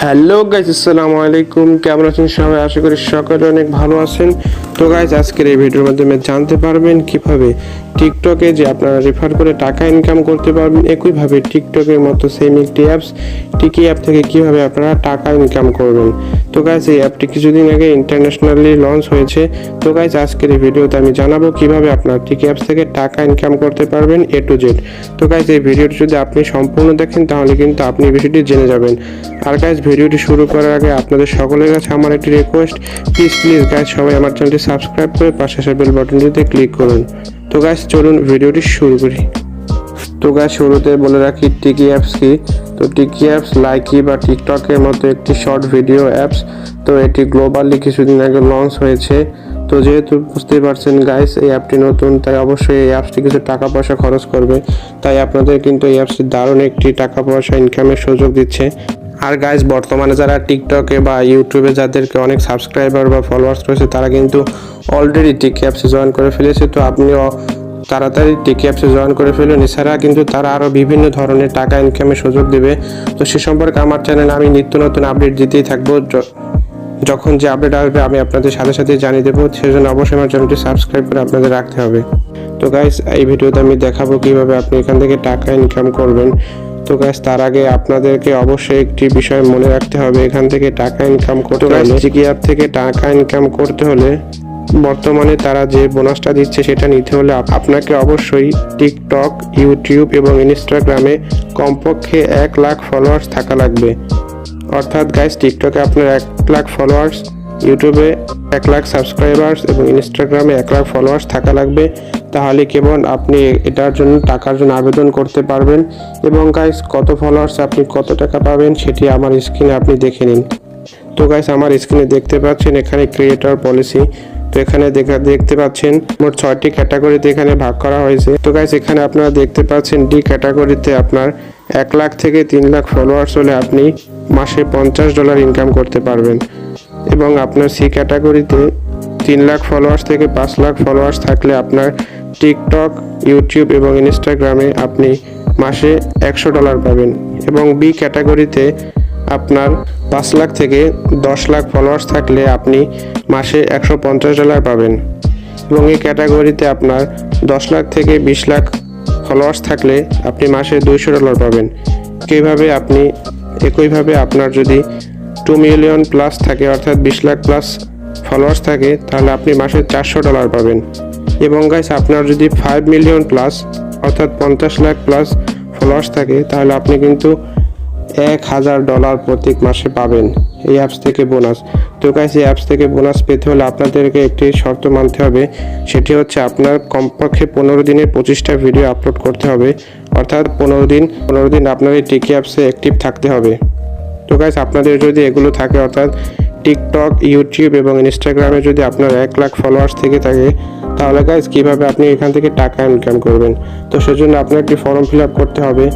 Hello guys, আসসালামু আলাইকুম। কেমন আছেন সবাই? আশা করি সকলে অনেক ভালো আছেন। তো গাইজ, আজকের এই ভিডিওর মাধ্যমে জানতে পারবেন কিভাবে টিকটকে যে আপনারা রেফার করে টাকা ইনকাম করতে পারবেন, একইভাবে টিকটকের মতো সেম একটি অ্যাপস টিকি অ্যাপ থেকে কিভাবে আপনারা টাকা ইনকাম করবেন। তো গাইজ, এই অ্যাপটি কিছুদিন আগে ইন্টারন্যাশনালি লঞ্চ হয়েছে। তো গাইজ, আজকের এই ভিডিওতে আমি জানাবো কিভাবে আপনার টিকি অ্যাপস থেকে টাকা ইনকাম করতে পারবেন A to Z। তো গাইজ, এই ভিডিওটি যদি আপনি সম্পূর্ণ দেখেন তাহলে কিন্তু আপনি বিষয়টি জেনে যাবেন। আর গাইজ, ভিডিওটি শুরু করার আগে আপনাদের সকলের কাছে আমার একটি রিকোয়েস্ট, প্লিজ গাইজ সবাই আমার চ্যানেলটি সাবস্ক্রাইব করে পাশে আসা বেল বাটনটিতে ক্লিক করুন। তো গাইজ, চলুন ভিডিওটি শুরু করি। তো গাইজ, শুরুতে বলে রাখি টিকি অ্যাপস কি। তো টিকি অ্যাপস লাইকি বা টিকটকের মতো একটি শর্ট ভিডিও অ্যাপস। তো এটি গ্লোবালি কিছুদিন আগে লঞ্চ হয়েছে। তো যেহেতু বুঝতেই পারছেন গাইস, এই অ্যাপটি নতুন, তাই অবশ্যই এই অ্যাপসটি কিছু টাকা পয়সা খরচ করবে। তাই আপনাদের কিন্তু এই অ্যাপসটি দারুণ একটি টাকা পয়সা ইনকামের সুযোগ দিচ্ছে। আর গাইজ, বর্তমানে যারা টিকটকে বা ইউটিউবে যাদেরকে অনেক সাবস্ক্রাইবার বা ফলোয়ার্স রয়েছে তারা কিন্তু অলরেডি টিকি অ্যাপসে জয়েন করে ফেলেছে। তো আপনিও তাড়াতাড়ি টিকি অ্যাপসে জয়েন করে ফেলুন। এছাড়া কিন্তু তারা আরও বিভিন্ন ধরনের টাকা ইনকামের সুযোগ দেবে। তো সে সম্পর্কে আমার চ্যানেলে আমি নিত্য নতুন আপডেট দিতেই থাকবো। যখন যে আপডেট আসবে আমি আপনাদের সাথে সাথে জানিয়ে দেবো। সেজন্য অবশ্যই আমার চ্যানেলটি সাবস্ক্রাইব করে আপনাদের রাখতে হবে। তো গাইস, এই ভিডিওতে আমি দেখাবো কিভাবে আপনি এখান থেকে টাকা ইনকাম করবেন। তো গাইস, তার আগে আপনাদেরকে অবশ্যই একটি বিষয় মনে রাখতে হবে, এখান থেকে টাকা ইনকাম করতে হলে, টিকি অ্যাপ থেকে টাকা ইনকাম করতে হলে বর্তমানে তারা যে বোনাসটা দিচ্ছে সেটা নিতে হলে আপনাকে অবশ্যই টিকটক, ইউটিউব এবং ইনস্টাগ্রামে কমপক্ষে 1 লাখ ফলোয়ার্স থাকা লাগবে। অর্থাৎ গাইস, টিকটকে আপনার 1 লাখ ফলোয়ার্স, ইউটিউবে 1 লাখ সাবস্ক্রাইবার্স এবং ইনস্টাগ্রামে 1 লাখ ফলোয়ার্স থাকা লাগবে। তাহলে কেবল আপনি এটার জন্য টাকার জন্য আবেদন করতে পারবেন। এবং গাইস, কত ফলোয়ার্স আপনি কত টাকা পাবেন সেটি আমার স্ক্রিনে আপনি দেখে নিন। তো গাইস, আমার স্ক্রিনে দেখতে পাচ্ছেন এখানে ক্রিয়েটর পলিসি। তো এখানে দেখতে পাচ্ছেন মোট 6টি ক্যাটাগরিতে এখানে ভাগ করা হয়েছে। তো গাইস, এখানে আপনারা দেখতে পাচ্ছেন ডি ক্যাটাগরিতে আপনার 1 লাখ থেকে 3 লাখ ফলোয়ার্স হলে আপনি মাসে $50 ইনকাম করতে পারবেন। এবং আপনার সি ক্যাটাগরিতে 3 লাখ ফলোয়ার্স থেকে 5 লাখ ফলোয়ার্স থাকলে আপনার টিকটক, ইউটিউব এবং ইনস্টাগ্রামে আপনি মাসে $100 পাবেন। এবং বি ক্যাটাগরিতে আপনার 5 লাখ থেকে 10 লাখ ফলোয়ার্স থাকলে আপনি মাসে $150 পাবেন। এবং এই ক্যাটাগরিতে আপনার 10 লাখ থেকে 20 লাখ ফলোয়ার্স থাকলে আপনি মাসে $200 পাবেন। একইভাবে আপনার যদি 2 মিলিয়ন প্লাস থাকে, অর্থাৎ 20 লাখ প্লাস ফলোয়ার্স থাকে, তাহলে আপনি মাসে $400 পাবেন। এবং গাইস, আপনার যদি 5 মিলিয়ন প্লাস অর্থাৎ 50 লাখ প্লাস ফলোয়ার্স থাকে, তাহলে আপনি কিন্তু $1000 প্রতি মাসে পাবেন এই অ্যাপস থেকে বোনাস। তো গাইস, এই অ্যাপস থেকে বোনাস পেতে হলে আপনাদেরকে একটি শর্ত মানতে হবে, সেটি হচ্ছে আপনার কমপক্ষে 15 দিনে 25টা ভিডিও আপলোড করতে হবে। অর্থাৎ 15 দিন আপনার এই টিকি অ্যাপসে অ্যাক্টিভ থাকতে হবে। তো গাইস, আপনাদের যদি এগুলো থাকে, অর্থাৎ টিকটক, ইউটিউব এবং ইনস্টাগ্রামে যদি আপনার 1 লাখ ফলোয়ার্স থেকে থাকে, তাহলে গাইস কিভাবে আপনি এখান থেকে টাকা ইনকাম করবেন। তো সেজন্য আপনার একটি ফর্ম ফিল আপ করতে হবে।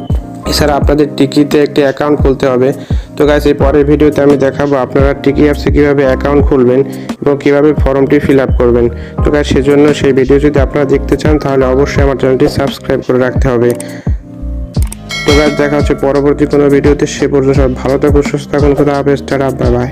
এছাড়া আপনাদের টিকিতে একটি অ্যাকাউন্ট খুলতে হবে। তো গাইস, এই পরের ভিডিওতে আমি দেখাবো আপনারা টিকি অ্যাপসে কীভাবে অ্যাকাউন্ট খুলবেন এবং কীভাবে ফর্মটি ফিল আপ করবেন। তো গাইস, সেজন্য সেই ভিডিও যদি আপনারা দেখতে চান তাহলে অবশ্যই আমার চ্যানেলটি সাবস্ক্রাইব করে রাখতে হবে। তো গাইস, দেখা হচ্ছে পরবর্তী কোনো ভিডিওতে। সে পর্যন্ত সব ভালো থাকুন, সুস্থ থাকুন। খোদা হাফেজ, টাটা, বাই বাই।